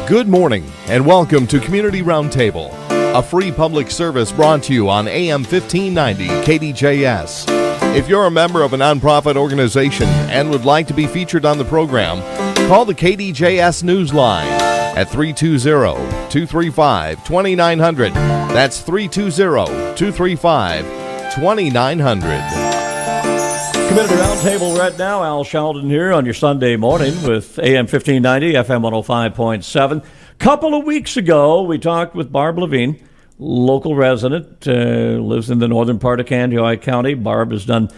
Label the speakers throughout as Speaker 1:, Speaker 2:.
Speaker 1: Good morning and welcome to Community Roundtable, a free public service brought to you on AM 1590 KDJS. If you're a member of a nonprofit organization and would like to be featured on the program, call the KDJS Newsline at 320-235-2900. That's 320-235-2900.
Speaker 2: Community Roundtable right now. Al Sheldon here on your Sunday morning with AM 1590, FM 105.7. Couple of weeks ago, we talked with Barb Levin, local resident, lives in the northern part of Kandiyohi County. Barb has done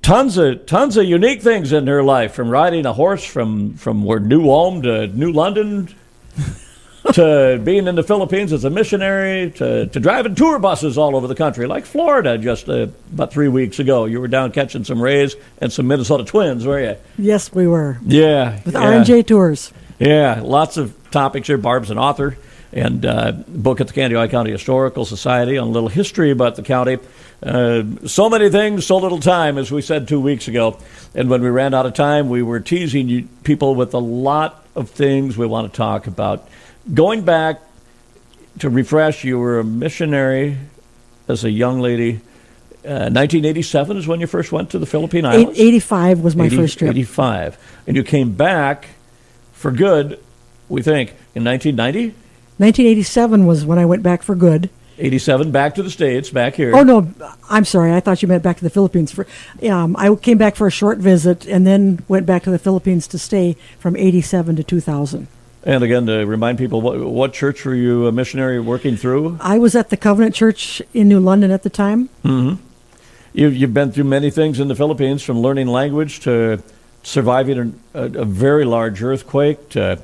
Speaker 2: tons of unique things in her life, from riding a horse from New Ulm to New London, to being in the Philippines as a missionary, to driving tour buses all over the country, like Florida just about 3 weeks ago. You were down catching some Rays and some Minnesota Twins, were you?
Speaker 3: Yes, we were.
Speaker 2: Yeah.
Speaker 3: With R&J Tours.
Speaker 2: Yeah, lots of topics here. Barb's an author and book at the Kandiyohi County Historical Society on a little history about the county. So many things, so little time, as we said 2 weeks ago. And when we ran out of time, we were teasing people with a lot of things we want to talk about. Going back to refresh, you were a missionary as a young lady. 1987 is when you first went to the Philippine Islands?
Speaker 3: 85 was my first trip.
Speaker 2: 85. And you came back for good, we think, in 1990?
Speaker 3: 1987 was when I went back for good.
Speaker 2: 87, back to the States, back here.
Speaker 3: Oh, no, I'm sorry. I thought you meant back to the Philippines. I came back for a short visit and then went back to the Philippines to stay from 87 to 2000.
Speaker 2: And again, to remind people, what church were you a missionary working through?
Speaker 3: I was at the Covenant Church in New London at the time.
Speaker 2: Mm-hmm. You've been through many things in the Philippines, from learning language to surviving a very large earthquake to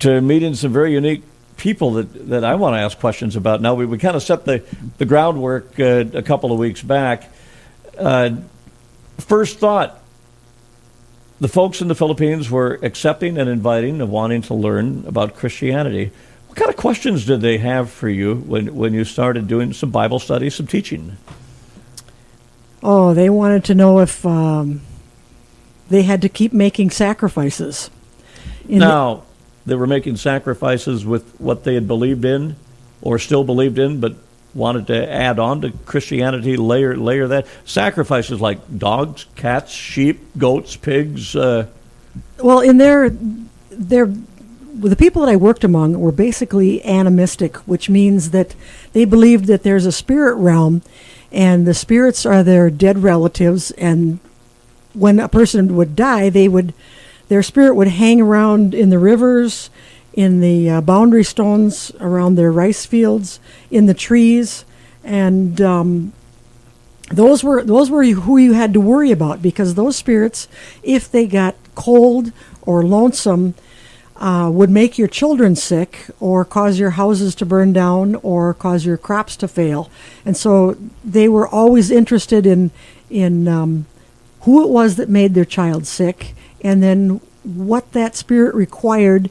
Speaker 2: meeting some very unique people that I want to ask questions about. Now, we kind of set the groundwork a couple of weeks back. First thought, the folks in the Philippines were accepting and inviting and wanting to learn about Christianity. What kind of questions did they have for you when you started doing some Bible study, some teaching?
Speaker 3: Oh, they wanted to know if they had to keep making sacrifices.
Speaker 2: Now, they were making sacrifices with what they had believed in or still believed in, but wanted to add on to Christianity, layer that. Sacrifices like dogs, cats, sheep, goats, pigs.
Speaker 3: Well, in the people that I worked among were basically animistic, which means that they believed that there's a spirit realm, and the spirits are their dead relatives, and when a person would die, their spirit would hang around in the rivers, in the boundary stones around their rice fields, in the trees, and those were who you had to worry about, because those spirits, if they got cold or lonesome, would make your children sick or cause your houses to burn down or cause your crops to fail. And so they were always interested in who it was that made their child sick, and then what that spirit required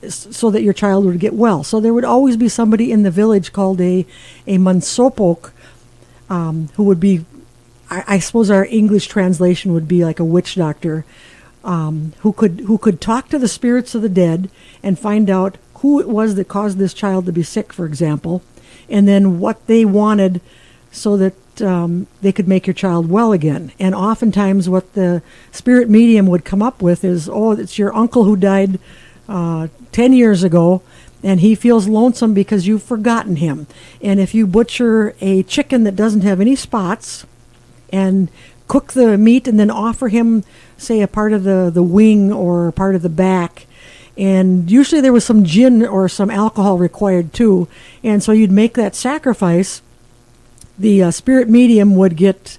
Speaker 3: so that your child would get well. So there would always be somebody in the village called a mansopok, who would be, I suppose our English translation would be like a witch doctor, who could talk to the spirits of the dead and find out who it was that caused this child to be sick, for example, and then what they wanted so that they could make your child well again. And oftentimes what the spirit medium would come up with is, oh, it's your uncle who died 10 years ago, and he feels lonesome because you've forgotten him. And if you butcher a chicken that doesn't have any spots and cook the meat and then offer him, say, a part of the wing or a part of the back, and usually there was some gin or some alcohol required too, and so you'd make that sacrifice, the spirit medium would get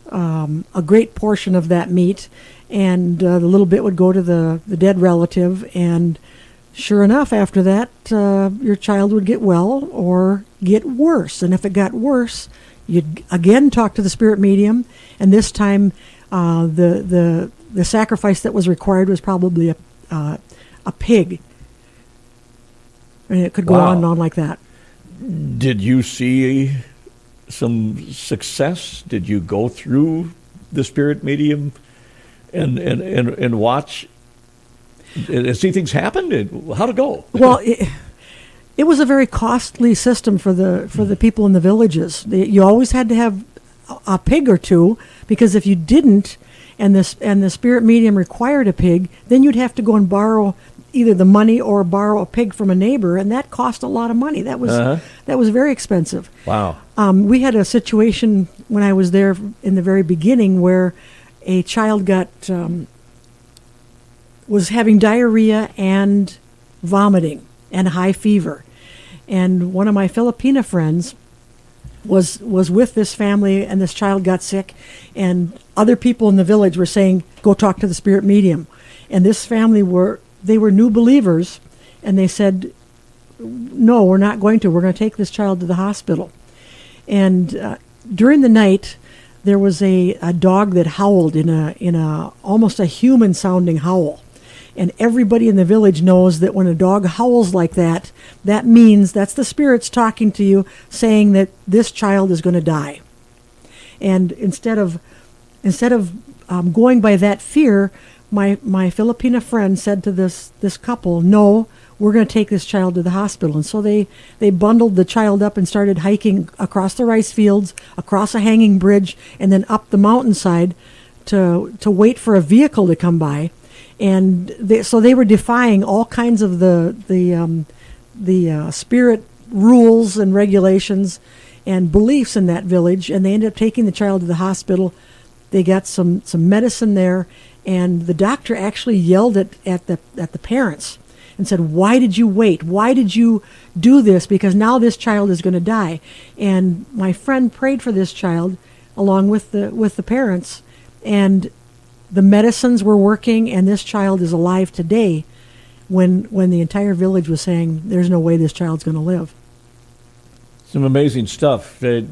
Speaker 3: a great portion of that meat, and the little bit would go to the dead relative, and sure enough, after that, your child would get well or get worse. And if it got worse, you'd again talk to the spirit medium, and this time the sacrifice that was required was probably a pig. And it could go on and on like that.
Speaker 2: Did you see some success? Did you go through the spirit medium and watch See things happen? How'd it go?
Speaker 3: Well, it was a very costly system for the people in the villages. You always had to have a pig or two, because if you didn't, and the spirit medium required a pig, then you'd have to go and borrow either the money or borrow a pig from a neighbor, and that cost a lot of money. That was very expensive.
Speaker 2: Wow.
Speaker 3: We had a situation when I was there in the very beginning where a child was having diarrhea and vomiting and high fever. And one of my Filipina friends was with this family, and this child got sick, and other people in the village were saying, go talk to the spirit medium. And this family were new believers, and they said, no, we're not going to. We're going to take this child to the hospital. And during the night, there was a dog that howled in a almost a human sounding howl. And everybody in the village knows that when a dog howls like that, that means that's the spirits talking to you, saying that this child is going to die. And instead of going by that fear, my Filipina friend said to this couple, no, we're going to take this child to the hospital. And so they bundled the child up and started hiking across the rice fields, across a hanging bridge, and then up the mountainside to wait for a vehicle to come by. And they were defying all kinds of the spirit rules and regulations and beliefs in that village, and they ended up taking the child to the hospital. They got some medicine there, and the doctor actually yelled at the parents and said, why did you wait? Why did you do this? Because now this child is going to die. And my friend prayed for this child along with the parents, and the medicines were working, and this child is alive today, when the entire village was saying there's no way this child's going to live.
Speaker 2: Some amazing stuff. Did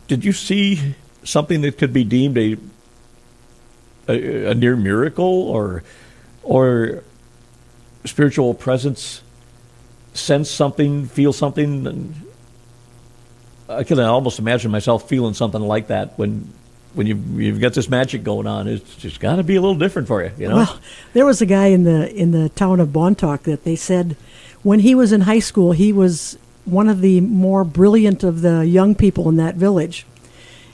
Speaker 2: you see something that could be deemed a near miracle, or spiritual presence, sense something, feel something? I can almost imagine myself feeling something like that when you've got this magic going on. It's just got to be a little different for you, you know?
Speaker 3: Well, there was a guy in the town of Bontoc that they said when he was in high school, he was one of the more brilliant of the young people in that village.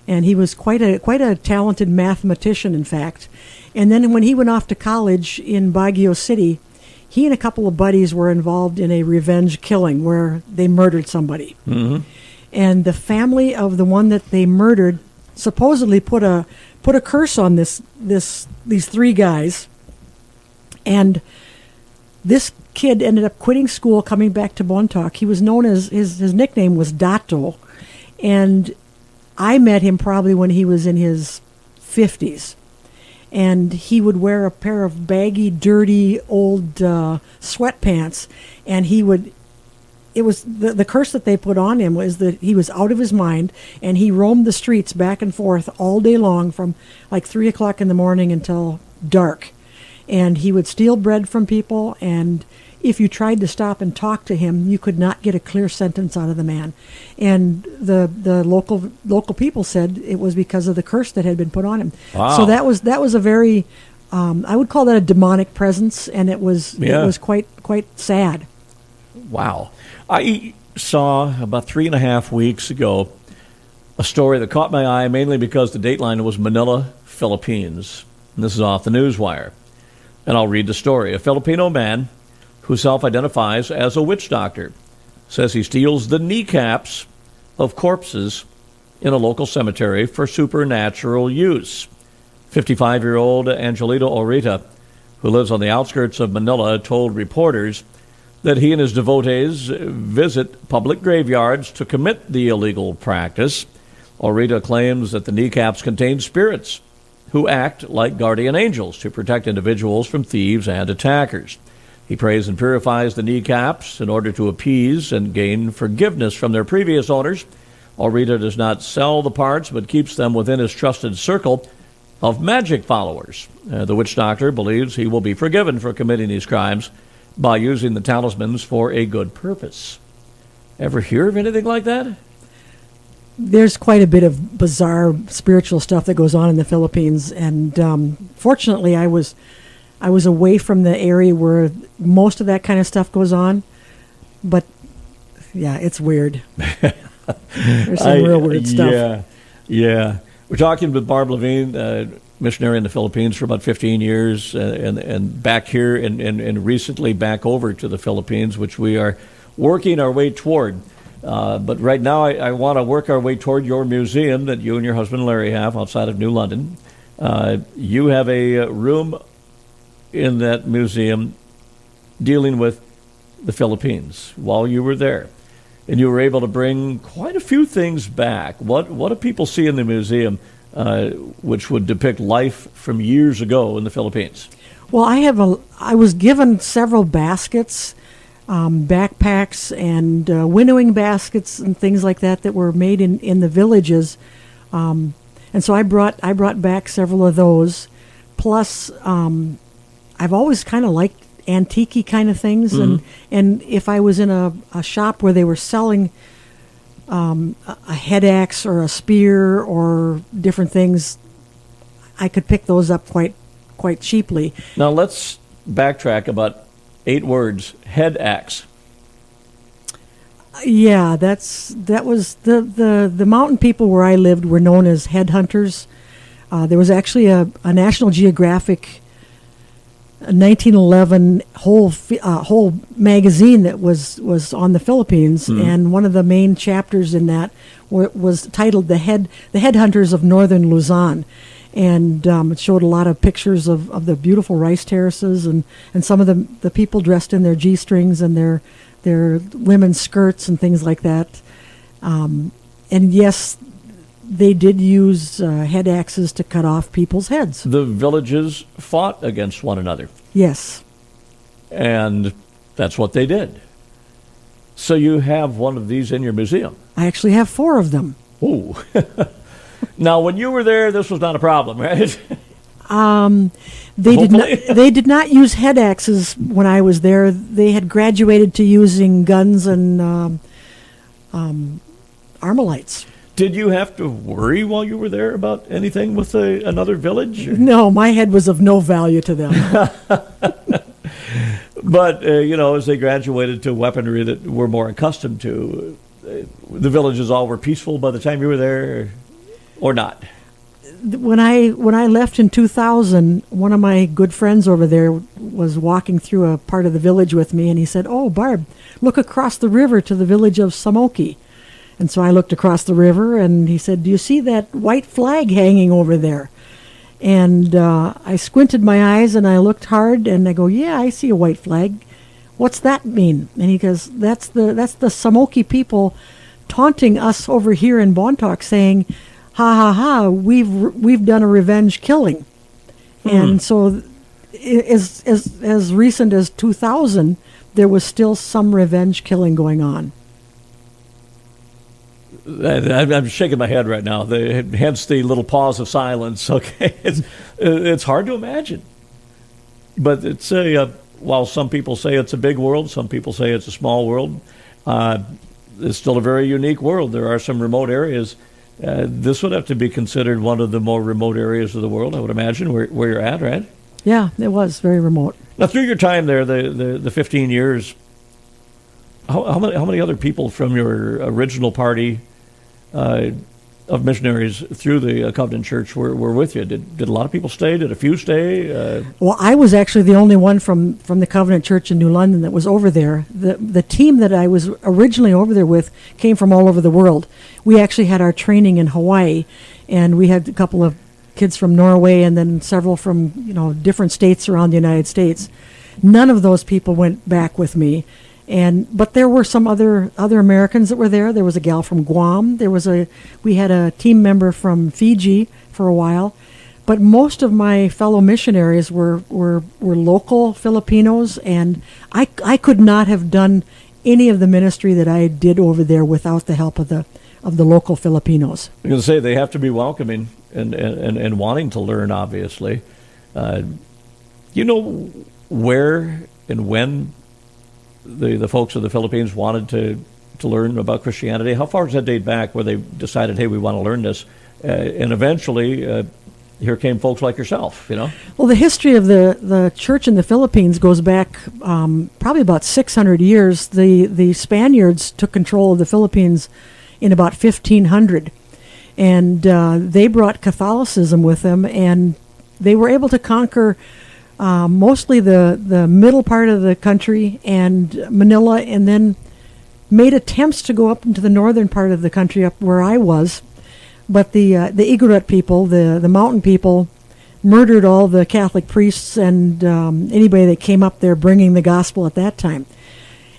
Speaker 3: And he was quite a talented mathematician, in fact. And then when he went off to college in Baguio City, he and a couple of buddies were involved in a revenge killing where they murdered somebody. Mm-hmm. And the family of the one that they murdered supposedly put a curse on these three guys, and this kid ended up quitting school, coming back to Bontoc. He was known as his nickname was Dato, and I met him probably when he was in his 50s, and he would wear a pair of baggy, dirty old sweatpants, and it was the curse that they put on him was that he was out of his mind, and he roamed the streets back and forth all day long from like 3 o'clock in the morning until dark. And he would steal bread from people, and if you tried to stop and talk to him, you could not get a clear sentence out of the man. And the local people said it was because of the curse that had been put on him.
Speaker 2: Wow.
Speaker 3: So that was a very, I would call that a demonic presence, and it was quite sad.
Speaker 2: Wow. I saw about 3.5 weeks ago a story that caught my eye mainly because the dateline was Manila, Philippines. And this is off the Newswire. And I'll read the story. A Filipino man who self-identifies as a witch doctor says he steals the kneecaps of corpses in a local cemetery for supernatural use. 55-year-old Angelito Orita, who lives on the outskirts of Manila, told reporters that he and his devotees visit public graveyards to commit the illegal practice. Orita claims that the kneecaps contain spirits who act like guardian angels to protect individuals from thieves and attackers. He prays and purifies the kneecaps in order to appease and gain forgiveness from their previous owners. Orita does not sell the parts, but keeps them within his trusted circle of magic followers. The witch doctor believes he will be forgiven for committing these crimes by using the talismans for a good purpose. Ever hear of anything like that?
Speaker 3: There's quite a bit of bizarre spiritual stuff that goes on in the Philippines, and fortunately I was I was away from the area where most of that kind of stuff goes on. But yeah, it's weird. There's some real weird stuff.
Speaker 2: Yeah. We're talking with Barb Levin, missionary in the Philippines for about 15 years, and back here and recently back over to the Philippines, which we are working our way toward. But right now, I want to work our way toward your museum that you and your husband Larry have outside of New London. You have a room in that museum dealing with the Philippines while you were there. And you were able to bring quite a few things back. What do people see in the museum which would depict life from years ago in the Philippines?
Speaker 3: Well, I was given several baskets, backpacks, and winnowing baskets and things like that were made in the villages, and so I brought back several of those. Plus, I've always kind of liked antique-y kind of things, and if I was in a shop where they were selling a head axe or a spear or different things, I could pick those up quite cheaply.
Speaker 2: Now let's backtrack about 8 words. Head axe.
Speaker 3: Yeah, that was the mountain people where I lived were known as headhunters. There was actually a National Geographic 1911 whole magazine that was on the Philippines, and one of the main chapters in that was titled the Headhunters of Northern Luzon, and it showed a lot of pictures of the beautiful rice terraces and some of the people dressed in their G-strings and their women's skirts and things like that. And yes, they did use head axes to cut off people's heads.
Speaker 2: The villages fought against one another.
Speaker 3: Yes.
Speaker 2: And that's what they did. So you have one of these in your museum.
Speaker 3: I actually have 4 of them.
Speaker 2: Ooh. Now, when you were there, this was not a problem, right?
Speaker 3: They did not use head axes when I was there. They had graduated to using guns and Armalites.
Speaker 2: Did you have to worry while you were there about anything with another village?
Speaker 3: No, my head was of no value to them.
Speaker 2: But, as they graduated to weaponry that we're more accustomed to, the villages all were peaceful by the time you were there, or not?
Speaker 3: When I left in 2000, one of my good friends over there was walking through a part of the village with me, and he said, "Oh, Barb, look across the river to the village of Samoki." And so I looked across the river, and he said, "Do you see that white flag hanging over there?" And I squinted my eyes, and I looked hard, and I go, "Yeah, I see a white flag. What's that mean?" And he goes, "That's the Samoki people taunting us over here in Bontoc, saying, 'Ha ha ha! We've done a revenge killing.'" And so, as recent as 2000, there was still some revenge killing going on.
Speaker 2: I'm shaking my head right now. Hence the little pause of silence. Okay, it's hard to imagine, but it's while some people say it's a big world, some people say it's a small world. It's still a very unique world. There are some remote areas. This would have to be considered one of the more remote areas of the world, I would imagine, where you're at, right?
Speaker 3: Yeah, it was very remote.
Speaker 2: Now, through your time there, the 15 years, how many other people from your original party of missionaries through the Covenant Church were with you? Did a lot of people stay? Did a few stay?
Speaker 3: Well, I was actually the only one from the Covenant Church in New London that was over there. The team that I was originally over there with came from all over the world. We actually had our training in Hawaii, and we had a couple of kids from Norway and then several from different states around the United States. None of those people went back with me. But there were some other Americans that were there. There was a gal from Guam. We had a team member from Fiji for a while. But most of my fellow missionaries were local Filipinos, and I could not have done any of the ministry that I did over there without the help of the local Filipinos.
Speaker 2: I'm going to say they have to be welcoming and wanting to learn, obviously. Where and when the folks of the Philippines wanted to learn about Christianity? How far does that date back where they decided, hey, we want to learn this? And eventually, here came folks like yourself,
Speaker 3: Well, the history of the church in the Philippines goes back probably about 600 years. The Spaniards took control of the Philippines in about 1500, and they brought Catholicism with them, and they were able to conquer mostly the middle part of the country and Manila, and then made attempts to go up into the northern part of the country, up where I was. But the Igorot people, the mountain people, murdered all the Catholic priests and anybody that came up there bringing the gospel at that time.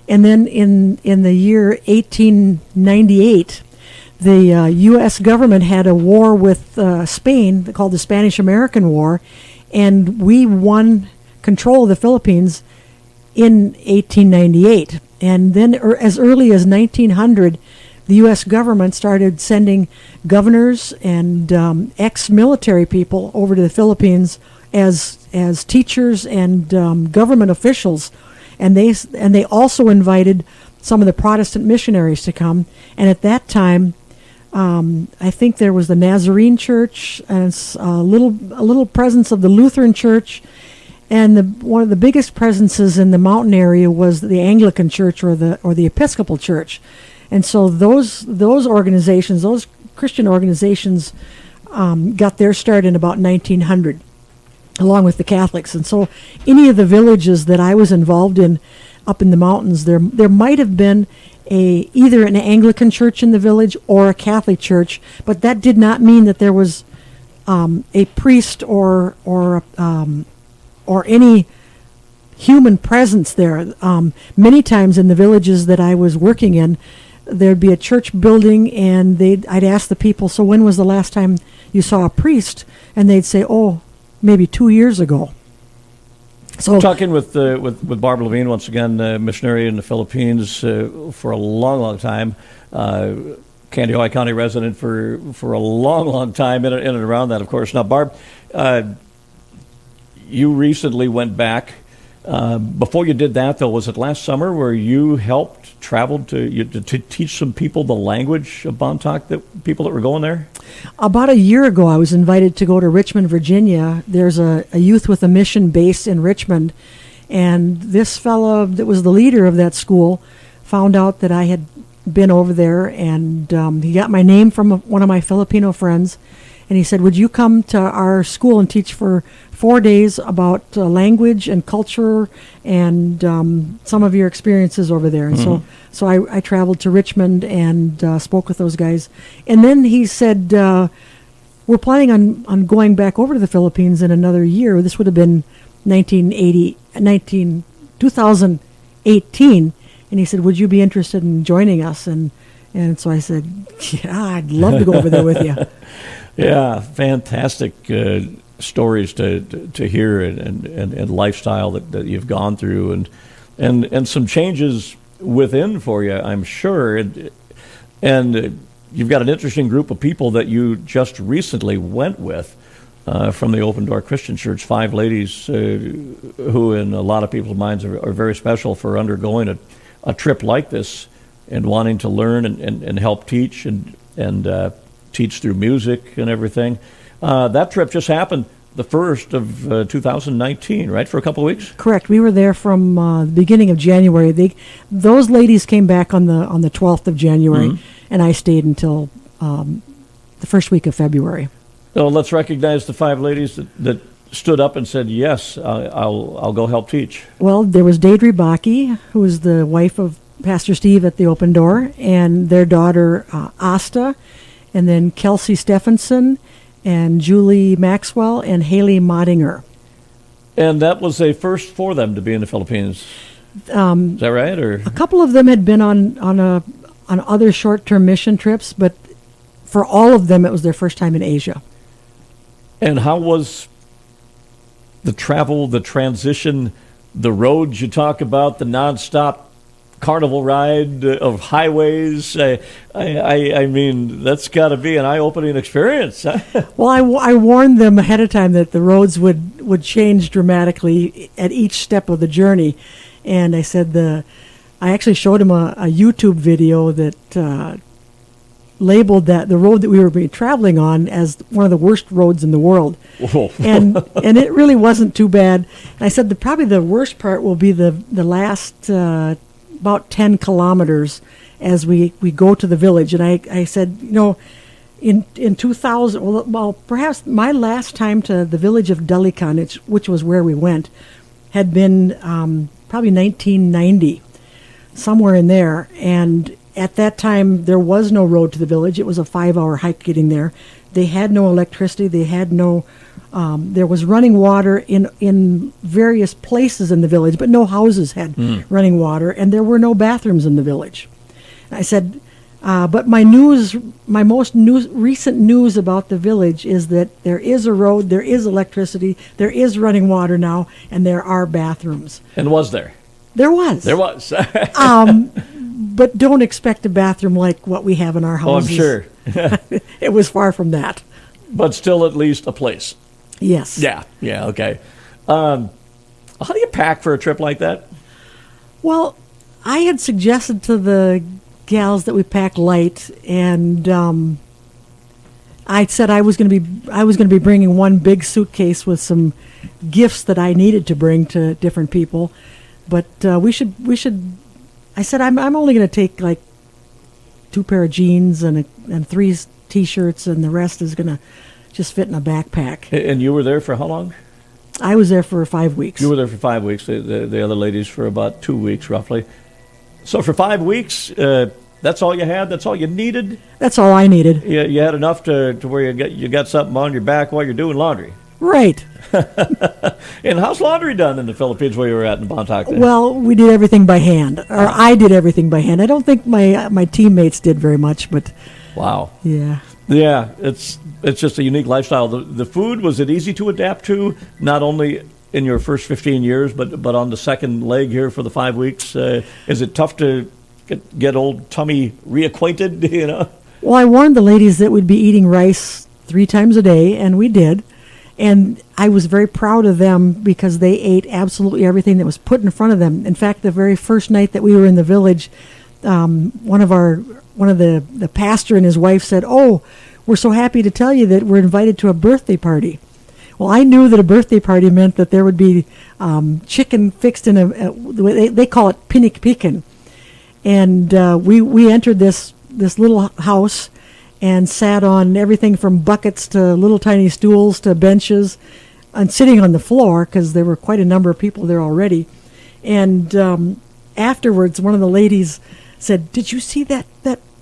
Speaker 3: And then in the year 1898, the U.S. government had a war with Spain called the Spanish-American War, and we won control of the Philippines in 1898. And then as early as 1900, the U.S. government started sending governors and ex-military people over to the Philippines as teachers and government officials, and they also invited some of the Protestant missionaries to come. And at that time, I think there was the Nazarene Church and a little presence of the Lutheran Church, and one of the biggest presences in the mountain area was the Anglican Church or the Episcopal Church. And so those organizations, those Christian organizations, got their start in about 1900, along with the Catholics. And so any of the villages that I was involved in up in the mountains, there might have been either an Anglican church in the village or a Catholic church, but that did not mean that there was a priest or any human presence there. Many times in the villages that I was working in, there'd be a church building, and I'd ask the people, so when was the last time you saw a priest? And they'd say, oh, maybe 2 years ago. So
Speaker 2: talking with Barb Levin, once again, missionary in the Philippines for a long, long time, Candioi County resident for a long, long time, in and around that, of course. Now, Barb, you recently went back. Before you did that, though, was it last summer where you traveled to teach some people the language of Bontoc, that people that were going there?
Speaker 3: About a year ago, I was invited to go to Richmond, Virginia. There's a youth with a mission base in Richmond, and this fellow that was the leader of that school found out that I had been over there, and he got my name from one of my Filipino friends, and he said, would you come to our school and teach for 4 days about language and culture and some of your experiences over there? And so I traveled to Richmond and spoke with those guys. And then he said, we're planning on going back over to the Philippines in another year. This would have been 2018. And he said, would you be interested in joining us? And so I said, yeah, I'd love to go over there with you.
Speaker 2: Yeah, fantastic stories to hear and lifestyle that you've gone through and some changes within for you, I'm sure. And you've got an interesting group of people that you just recently went with from the Open Door Christian Church, 5 ladies who in a lot of people's minds are very special for undergoing a trip like this and wanting to learn and help teach and teach through music and everything. That trip just happened the 1st of 2019, right, for a couple of weeks?
Speaker 3: Correct. We were there from the beginning of January. Those ladies came back on the 12th of January, and I stayed until the first week of February.
Speaker 2: So let's recognize the 5 ladies that stood up and said, yes, I'll go help teach.
Speaker 3: Well, there was Deidre Baki, who was the wife of Pastor Steve at the Open Door, and their daughter Asta, and then Kelsey Stephenson, and Julie Maxwell, and Haley Modinger.
Speaker 2: And that was a first for them to be in the Philippines. Is that right? Or
Speaker 3: a couple of them had been on other short-term mission trips, but for all of them, it was their first time in Asia.
Speaker 2: And how was the travel, the transition, the roads you talk about, the nonstop carnival ride of highways? I mean, that's got to be an eye-opening experience.
Speaker 3: Well, I warned them ahead of time that the roads would change dramatically at each step of the journey, and I said I actually showed him a YouTube video that labeled that the road that we were traveling on as one of the worst roads in the world.
Speaker 2: Whoa.
Speaker 3: and it really wasn't too bad. And I said probably the worst part will be the last about 10 kilometers as we go to the village. And I said, in 2000, well, perhaps my last time to the village of Delikan, which was where we went, had been probably 1990, somewhere in there. And at that time, there was no road to the village. It was a 5-hour hike getting there. They had no electricity. They had no. There was running water in various places in the village, but no houses had running water, and there were no bathrooms in the village. And I said, but my most recent news about the village is that there is a road, there is electricity, there is running water now, and there are bathrooms.
Speaker 2: And was there?
Speaker 3: There was.
Speaker 2: There was.
Speaker 3: But don't expect a bathroom like what we have in our houses.
Speaker 2: Oh, I'm sure.
Speaker 3: It was far from that.
Speaker 2: But still at least a place.
Speaker 3: Yes.
Speaker 2: Yeah, okay. How do you pack for a trip like that?
Speaker 3: Well, I had suggested to the gals that we pack light, and I said I was going to be bringing one big suitcase with some gifts that I needed to bring to different people, but we should. I said I'm only going to take like 2 pair of jeans and 3 t-shirts, and the rest is going to just fit in a backpack.
Speaker 2: And you were there for how long?
Speaker 3: I was there for 5 weeks.
Speaker 2: You were there for 5 weeks. The other ladies for about 2 weeks, roughly. So for 5 weeks, that's all you had? That's all you needed?
Speaker 3: That's all I needed.
Speaker 2: You had enough to where you got something on your back while you're doing laundry.
Speaker 3: Right.
Speaker 2: And how's laundry done in the Philippines where you were at in Bontoc?
Speaker 3: Well, we did everything by hand, or I did everything by hand. I don't think my teammates did very much, but
Speaker 2: wow.
Speaker 3: Yeah.
Speaker 2: Yeah, it's just a unique lifestyle. The food, was it easy to adapt to, not only in your first 15 years, but on the second leg here for the 5 weeks? Is it tough to get old tummy reacquainted,
Speaker 3: Well, I warned the ladies that we'd be eating rice 3 times a day, and we did. And I was very proud of them because they ate absolutely everything that was put in front of them. In fact, the very first night that we were in the village, one of the pastor and his wife said, "Oh, we're so happy to tell you that we're invited to a birthday party." Well, I knew that a birthday party meant that there would be chicken fixed in they call it pinik pikin. And we entered this little house and sat on everything from buckets to little tiny stools to benches and sitting on the floor because there were quite a number of people there already. And afterwards, one of the ladies said, "Did you see that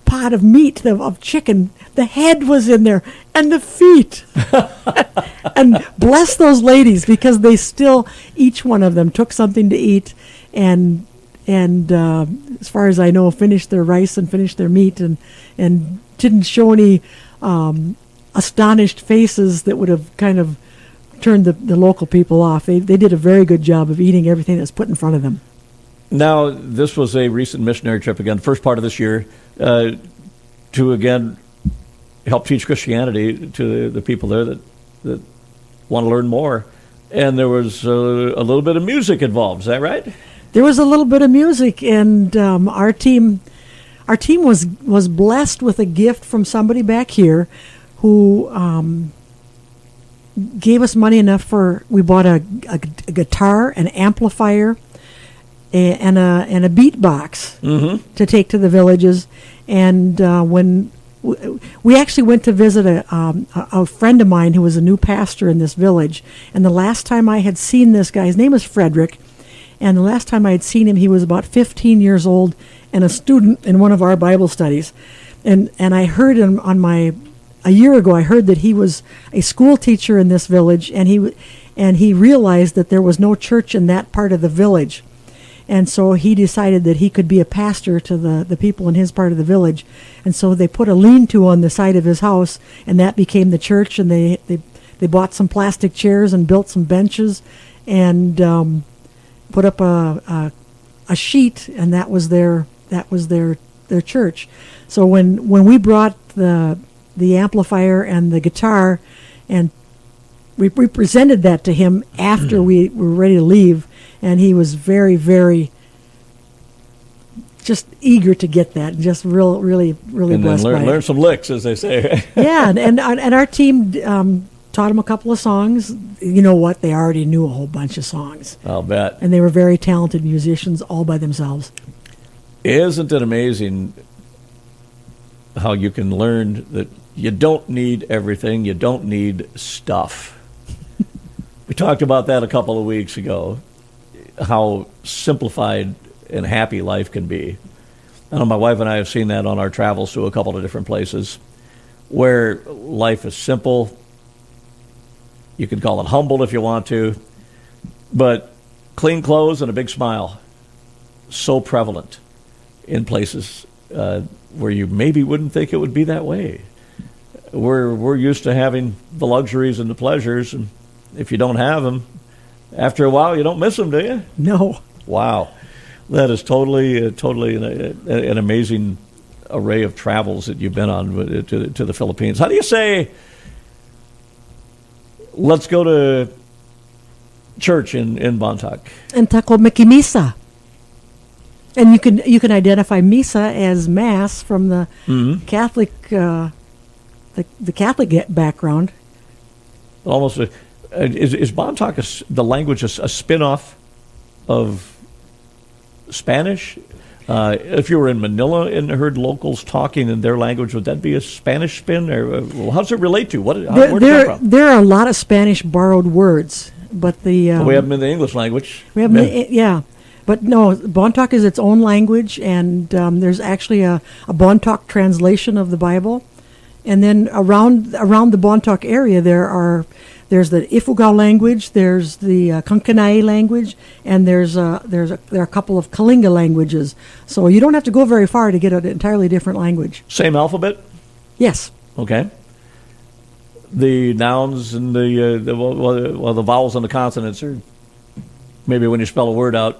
Speaker 3: pot of meat, of chicken? The head was in there and the feet." And bless those ladies, because they still, each one of them took something to eat, and as far as I know, finished their rice and finished their meat, and didn't show any astonished faces that would have kind of turned the local people off. They did a very good job of eating everything that was put in front of them.
Speaker 2: Now, this was a recent missionary trip, again, first part of this year, to, again, help teach Christianity to the people there that want to learn more. And there was a little bit of music involved. Is that right?
Speaker 3: There was a little bit of music, and our team was blessed with a gift from somebody back here who gave us money enough we bought a guitar, an amplifier, and a beat box to take to the villages. And when we actually went to visit a friend of mine who was a new pastor in this village, and the last time I had seen this guy, his name was Frederick, and the last time I had seen him, he was about 15 years old and a student in one of our Bible studies. And I heard him a year ago, I heard that he was a school teacher in this village, and he realized that there was no church in that part of the village. And so he decided that he could be a pastor to the people in his part of the village. And so they put a lean-to on the side of his house, and that became the church. And they bought some plastic chairs and built some benches and put up a sheet, and that was their church. So when we brought the amplifier and the guitar, and we presented that to him after we were ready to leave, and he was very, very just eager to get that, and just really
Speaker 2: And then
Speaker 3: blessed by
Speaker 2: learn
Speaker 3: it.
Speaker 2: some licks, as they say.
Speaker 3: Yeah, and our team taught them a couple of songs. You know what? They already knew a whole bunch of songs,
Speaker 2: I'll bet.
Speaker 3: and they were very talented musicians all by themselves.
Speaker 2: Isn't it amazing how you can learn that you don't need everything, you don't need stuff? We talked about that a couple of weeks ago, how simplified and happy life can be. I know my wife and I have seen that on our travels to a couple of different places where life is simple. You can call it humble if you want to, but clean clothes and a big smile, so prevalent in places where you maybe wouldn't think it would be that way. We're used to having the luxuries and the pleasures, and if you don't have them, after a while you don't miss them, do you?
Speaker 3: No.
Speaker 2: Wow, that is totally an amazing array of travels that you've been on to the Philippines. How do you say, let's go to church in Bontoc?
Speaker 3: And tako makimisa. And you can identify misa as mass from the Catholic the Catholic background.
Speaker 2: Almost is Bontoc the language a spin-off of Spanish? If you were in Manila and heard locals talking in their language, would that be a Spanish spin, or how does it relate to? Where did it come from?
Speaker 3: There are a lot of Spanish borrowed words, but
Speaker 2: We have them in the English language.
Speaker 3: we have yeah. But no, Bontoc is its own language, and there's actually a Bontoc translation of the Bible. And then around the Bontoc area, there's the Ifugao language, there's the Kankanai language, and there are a couple of Kalinga languages. So you don't have to go very far to get an entirely different language.
Speaker 2: Same alphabet?
Speaker 3: Yes.
Speaker 2: Okay. The nouns and the vowels and the consonants are, maybe when you spell a word out,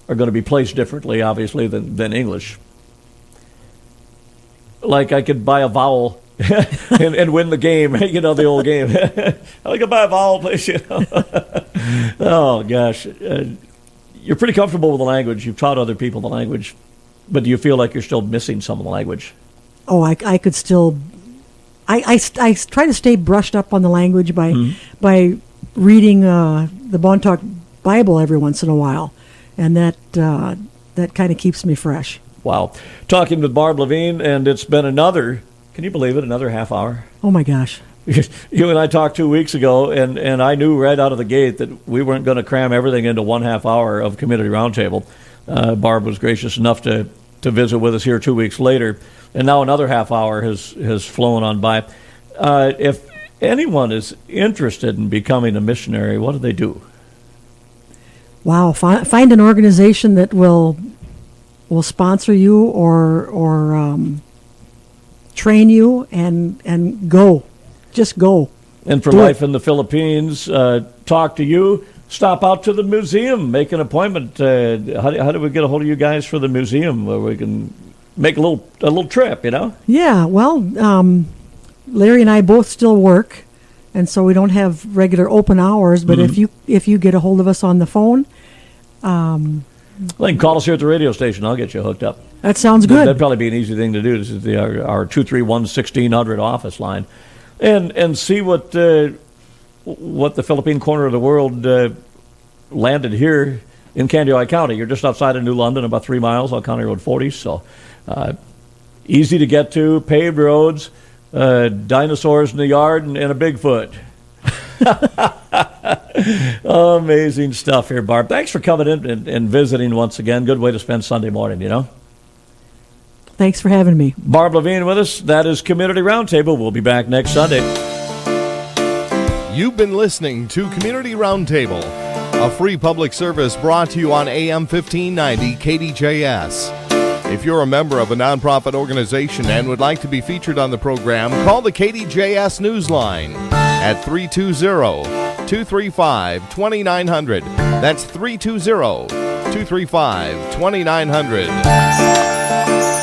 Speaker 2: are going to be placed differently, obviously, than English. Like I could buy a vowel and win the game, the old game. I could buy a vowel, please. Oh, gosh. You're pretty comfortable with the language. You've taught other people the language. But do you feel like you're still missing some of the language?
Speaker 3: Oh, I could still... I try to stay brushed up on the language by reading the Bontoc Bible every once in a while. And that kind of keeps me fresh.
Speaker 2: Wow. Talking with Barb Levin, and it's been another, can you believe it, another half hour?
Speaker 3: Oh, my gosh.
Speaker 2: You and I talked 2 weeks ago, and I knew right out of the gate that we weren't going to cram everything into 1.5 hour of Community Roundtable. Barb was gracious enough to visit with us here 2 weeks later, and now another half hour has flown on by. If anyone is interested in becoming a missionary, what do they do?
Speaker 3: Wow, find an organization that will sponsor you or train you and go. Just go.
Speaker 2: And for
Speaker 3: Do
Speaker 2: life
Speaker 3: it.
Speaker 2: in the Philippines, talk to you. Stop out to the museum. Make an appointment. How do we get a hold of you guys for the museum where we can make a little trip,
Speaker 3: Yeah, well, Larry and I both still work, and so we don't have regular open hours, but if you get a hold of us on the phone,
Speaker 2: Well, you can call us here at the radio station. I'll get you hooked up.
Speaker 3: that sounds good.
Speaker 2: That'd probably be an easy thing to do. This is our 231-1600 office line. And see what the Philippine corner of the world landed here in Candioi County. You're just outside of New London, about 3 miles on County Road 40. So easy to get to, paved roads, dinosaurs in the yard, and a Bigfoot. Amazing stuff here, Barb. Thanks for coming in and visiting once again. Good way to spend Sunday morning,
Speaker 3: Thanks for having me.
Speaker 2: Barb Levin with us. That is Community Roundtable. We'll be back next Sunday.
Speaker 1: You've been listening to Community Roundtable, a free public service brought to you on AM 1590 KDJS. If you're a member of a nonprofit organization and would like to be featured on the program, call the KDJS Newsline at 320-235-2900. That's 320-235-2900.